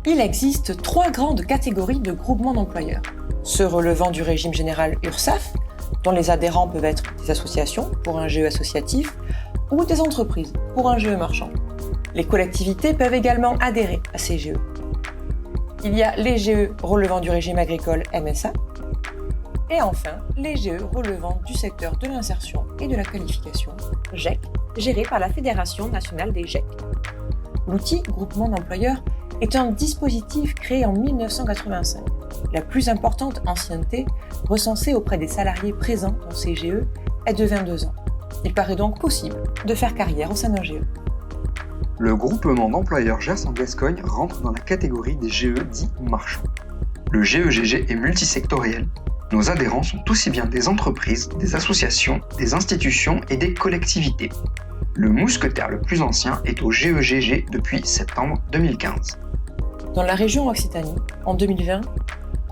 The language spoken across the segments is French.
Il existe 3 grandes catégories de groupements d'employeurs. Ceux relevant du régime général URSSAF, dont les adhérents peuvent être des associations pour un GE associatif ou des entreprises pour un GE marchand. Les collectivités peuvent également adhérer à ces GE. Il y a les GE relevant du régime agricole MSA et enfin les GE relevant du secteur de l'insertion et de la qualification GEQ, géré par la Fédération nationale des GEQ. L'outil groupement d'employeurs est un dispositif créé en 1985, la plus importante ancienneté recensée auprès des salariés présents dans ces GE est de 22 ans. Il paraît donc possible de faire carrière au sein d'un GE. Le groupement d'employeurs Gers en Gascogne rentre dans la catégorie des GE dits marchands. Le GEGG est multisectoriel. Nos adhérents sont aussi bien des entreprises, des associations, des institutions et des collectivités. Le mousquetaire le plus ancien est au GEGG depuis septembre 2015. Dans la région Occitanie, en 2020,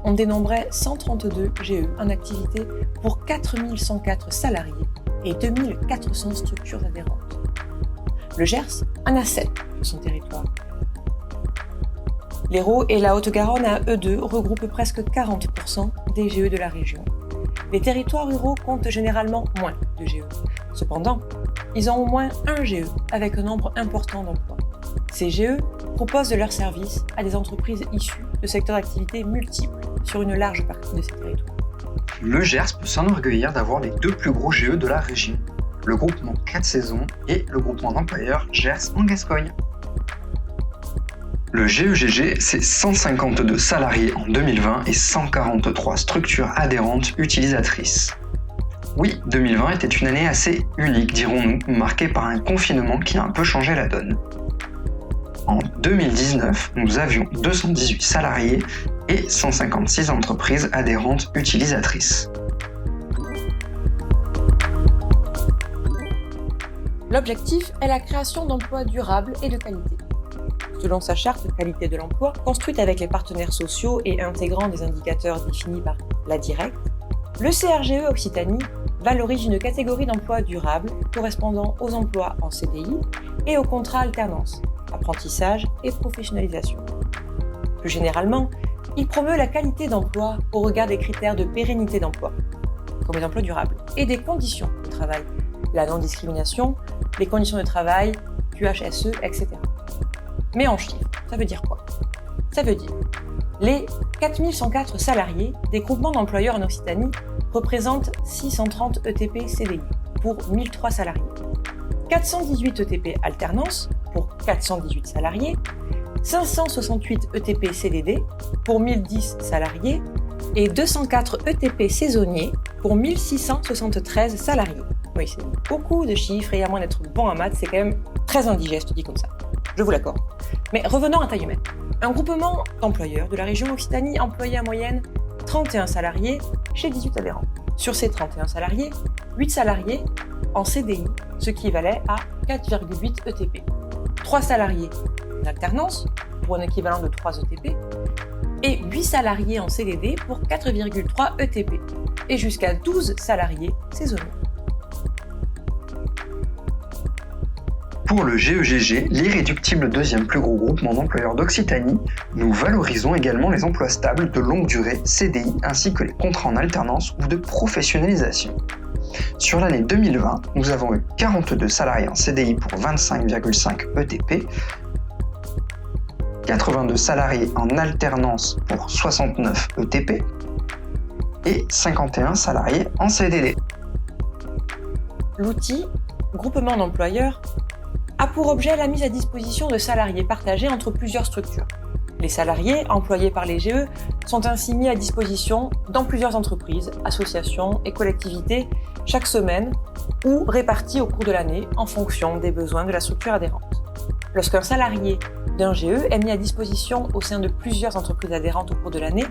on dénombrait 132 GE en activité pour 4104 salariés et 2400 structures adhérentes. Le Gers en a 7 sur son territoire. L'Hérault et la Haute-Garonne à eux deux regroupent presque 40% des GE de la région. Les territoires ruraux comptent généralement moins de GE. Cependant, ils ont au moins un GE avec un nombre important d'emplois. Ces GE proposent de leurs services à des entreprises issues de secteurs d'activité multiples sur une large partie de ces territoires. Le Gers peut s'enorgueillir d'avoir les 2 plus gros GE de la région, le groupement 4 saisons et le groupement d'employeurs Gers en Gascogne. Le GEGG, c'est 152 salariés en 2020 et 143 structures adhérentes utilisatrices. Oui, 2020 était une année assez unique, dirons-nous, marquée par un confinement qui a un peu changé la donne. En 2019, nous avions 218 salariés et 156 entreprises adhérentes utilisatrices. L'objectif est la création d'emplois durables et de qualité. Selon sa charte qualité de l'emploi, construite avec les partenaires sociaux et intégrant des indicateurs définis par la Directe, le CRGE Occitanie valorise une catégorie d'emplois durables correspondant aux emplois en CDI et aux contrats alternance, apprentissage et professionnalisation. Plus généralement, il promeut la qualité d'emploi au regard des critères de pérennité d'emploi, comme les emplois durables, et des conditions de travail, la non-discrimination, les conditions de travail, QHSE, etc. Mais en chiffres, ça veut dire quoi? Ça veut dire les 4104 salariés des groupements d'employeurs en Occitanie représentent 630 ETP CDI pour 1003 salariés, 418 ETP alternance pour 418 salariés, 568 ETP CDD pour 1010 salariés et 204 ETP saisonniers pour 1673 salariés. Oui, c'est beaucoup de chiffres et à moins d'être bon en maths, c'est quand même très indigeste dit comme ça. Je vous l'accorde. Mais revenons à taille humaine. Un groupement d'employeurs de la région Occitanie employait en moyenne 31 salariés chez 18 adhérents. Sur ces 31 salariés, 8 salariés en CDI, ce qui équivalait à 4,8 ETP. 3 salariés en alternance, pour un équivalent de 3 ETP, et 8 salariés en CDD pour 4,3 ETP, et jusqu'à 12 salariés saisonniers. Pour le GEGG, l'irréductible deuxième plus gros groupement d'employeurs d'Occitanie, nous valorisons également les emplois stables de longue durée, CDI, ainsi que les contrats en alternance ou de professionnalisation. Sur l'année 2020, nous avons eu 42 salariés en CDI pour 25,5 ETP, 82 salariés en alternance pour 69 ETP et 51 salariés en CDD. L'outil groupement d'employeurs a pour objet la mise à disposition de salariés partagés entre plusieurs structures. Les salariés employés par les GE sont ainsi mis à disposition dans plusieurs entreprises, associations et collectivités chaque semaine ou répartis au cours de l'année en fonction des besoins de la structure adhérente. Lorsqu'un salarié d'un GE est mis à disposition au sein de plusieurs entreprises adhérentes au cours de l'année,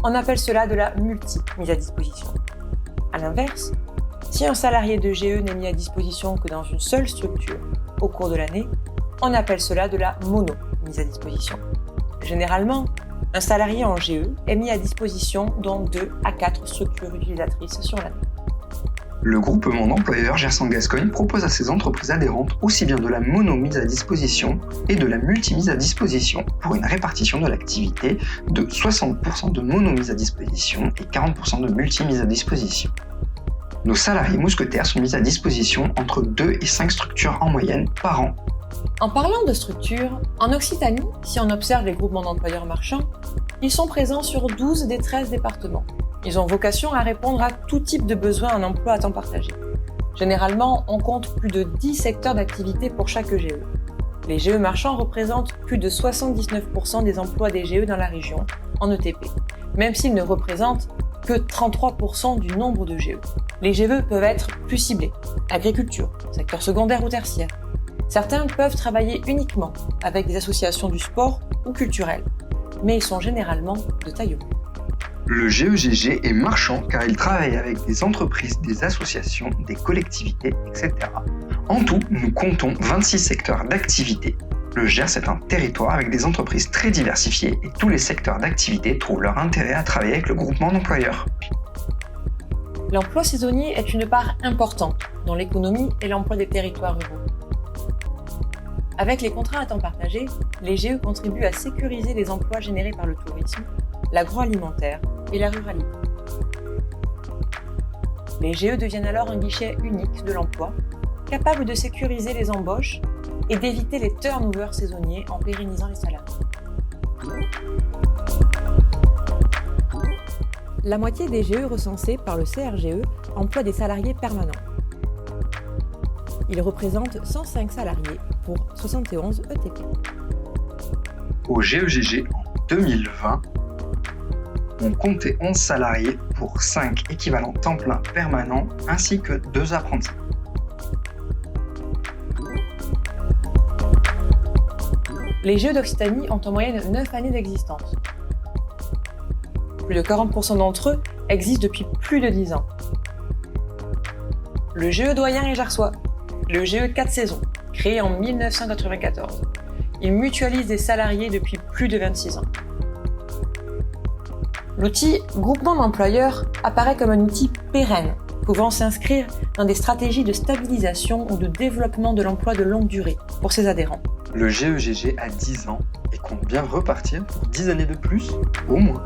on appelle cela de la multi-mise à disposition. A l'inverse, si un salarié de GE n'est mis à disposition que dans une seule structure au cours de l'année, on appelle cela de la mono-mise à disposition. Généralement, un salarié en GE est mis à disposition dans 2 à 4 structures utilisatrices sur l'année. Le groupement d'employeurs Gers en Gascogne propose à ses entreprises adhérentes aussi bien de la mono-mise à disposition et de la multi-mise à disposition pour une répartition de l'activité de 60% de mono-mise à disposition et 40% de multi-mise à disposition. Nos salariés mousquetaires sont mis à disposition entre 2 et 5 structures en moyenne par an. En parlant de structures, en Occitanie, si on observe les groupements d'employeurs marchands, ils sont présents sur 12 des 13 départements. Ils ont vocation à répondre à tout type de besoin en emploi à temps partagé. Généralement, on compte plus de 10 secteurs d'activité pour chaque GE. Les GE marchands représentent plus de 79% des emplois des GE dans la région, en ETP, même s'ils ne représentent que 33% du nombre de GE. Les GE peuvent être plus ciblés, agriculture, secteur secondaire ou tertiaire. Certains peuvent travailler uniquement avec des associations du sport ou culturelles, mais ils sont généralement de taille humaine. Le GEGG est marchand car il travaille avec des entreprises, des associations, des collectivités, etc. En tout, nous comptons 26 secteurs d'activité. Le Gers est un territoire avec des entreprises très diversifiées et tous les secteurs d'activité trouvent leur intérêt à travailler avec le groupement d'employeurs. L'emploi saisonnier est une part importante dans l'économie et l'emploi des territoires ruraux. Avec les contrats à temps partagé, les GE contribuent à sécuriser les emplois générés par le tourisme, l'agroalimentaire et la ruralité. Les GE deviennent alors un guichet unique de l'emploi, capable de sécuriser les embauches et d'éviter les turnovers saisonniers en pérennisant les salariés. La moitié des GE recensés par le CRGE emploient des salariés permanents. Ils représentent 105 salariés pour 71 ETP. Au GEGG en 2020, on comptait 11 salariés pour 5 équivalents temps plein permanents ainsi que 2 apprentis. Les GE d'Occitanie ont en moyenne 9 années d'existence. Plus de 40% d'entre eux existent depuis plus de 10 ans. Le GE doyen est gersois, le GE 4 saisons, créé en 1994. Il mutualise des salariés depuis plus de 26 ans. L'outil groupement d'employeurs apparaît comme un outil pérenne, pouvant s'inscrire dans des stratégies de stabilisation ou de développement de l'emploi de longue durée pour ses adhérents. Le GEGG a 10 ans et compte bien repartir pour 10 années de plus, au moins.